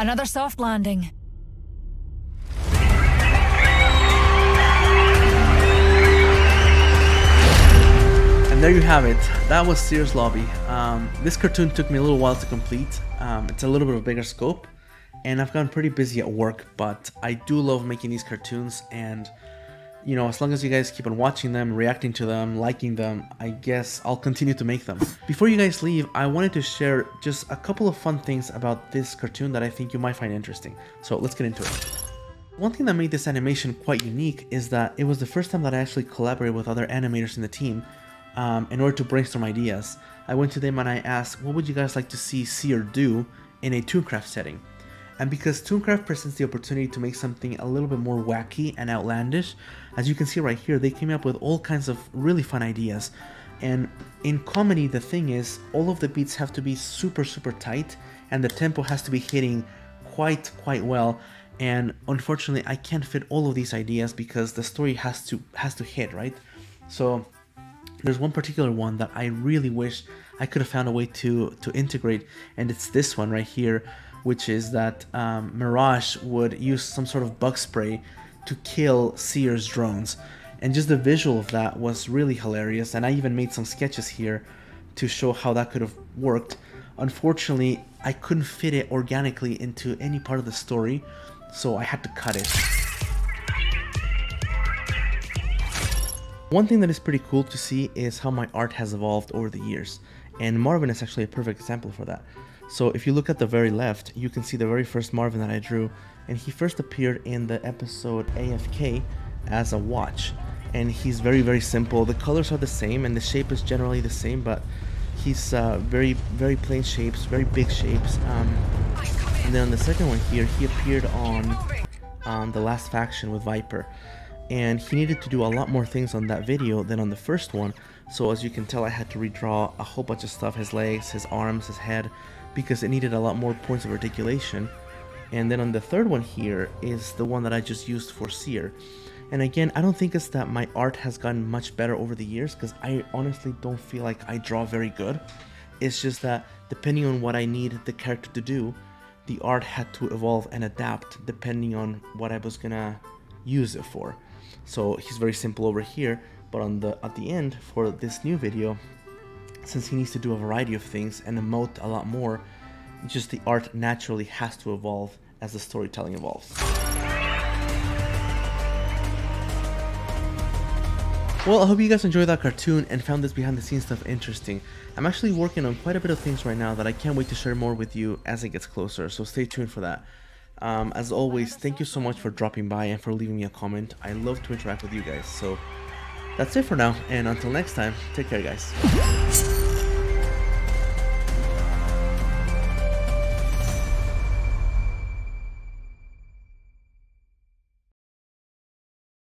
Another soft landing. And there you have it. That was Seer's lobby. This cartoon took me a little while to complete. It's a little bit of a bigger scope, and I've gotten pretty busy at work, but I do love making these cartoons, and you know, as long as you guys keep on watching them, reacting to them, liking them, I guess I'll continue to make them. Before you guys leave, I wanted to share just a couple of fun things about this cartoon that I think you might find interesting. So let's get into it. One thing that made this animation quite unique is that it was the first time that I actually collaborated with other animators in the team in order to brainstorm ideas. I went to them and I asked, what would you guys like to see Seer do in a Tooncraft setting? And because Tooncraft presents the opportunity to make something a little bit more wacky and outlandish, as you can see right here, they came up with all kinds of really fun ideas. And in comedy, the thing is, all of the beats have to be super tight, and the tempo has to be hitting quite well. And unfortunately, I can't fit all of these ideas because the story has to hit, right? So there's one particular one that I really wish I could have found a way to integrate, and it's this one right here, which is that Mirage would use some sort of bug spray to kill Seer's drones. And just the visual of that was really hilarious, and I even made some sketches here to show how that could have worked. Unfortunately, I couldn't fit it organically into any part of the story, so I had to cut it. One thing that is pretty cool to see is how my art has evolved over the years, and Marvin is actually a perfect example for that. So if you look at the very left, you can see the very first Marvin that I drew, and he first appeared in the episode AFK as a watch, and he's very simple. The colors are the same and the shape is generally the same, but he's very plain shapes, very big shapes. And then on the second one here, he appeared on the last faction with Viper, and he needed to do a lot more things on that video than on the first one. So as you can tell, I had to redraw a whole bunch of stuff, his legs, his arms, his head, because it needed a lot more points of articulation. And then on the third one here is the one that I just used for Seer. And again, I don't think it's that my art has gotten much better over the years, because I honestly don't feel like I draw very good. It's just that depending on what I need the character to do, the art had to evolve and adapt depending on what I was gonna use it for. So he's very simple over here, but at the end for this new video, since he needs to do a variety of things and emote a lot more, just the art naturally has to evolve as the storytelling evolves. Well, I hope you guys enjoyed that cartoon and found this behind the scenes stuff interesting. I'm actually working on quite a bit of things right now that I can't wait to share more with you as it gets closer, so stay tuned for that. As always, thank you so much for dropping by and for leaving me a comment. I love to interact with you guys, so that's it for now, and until next time, take care guys.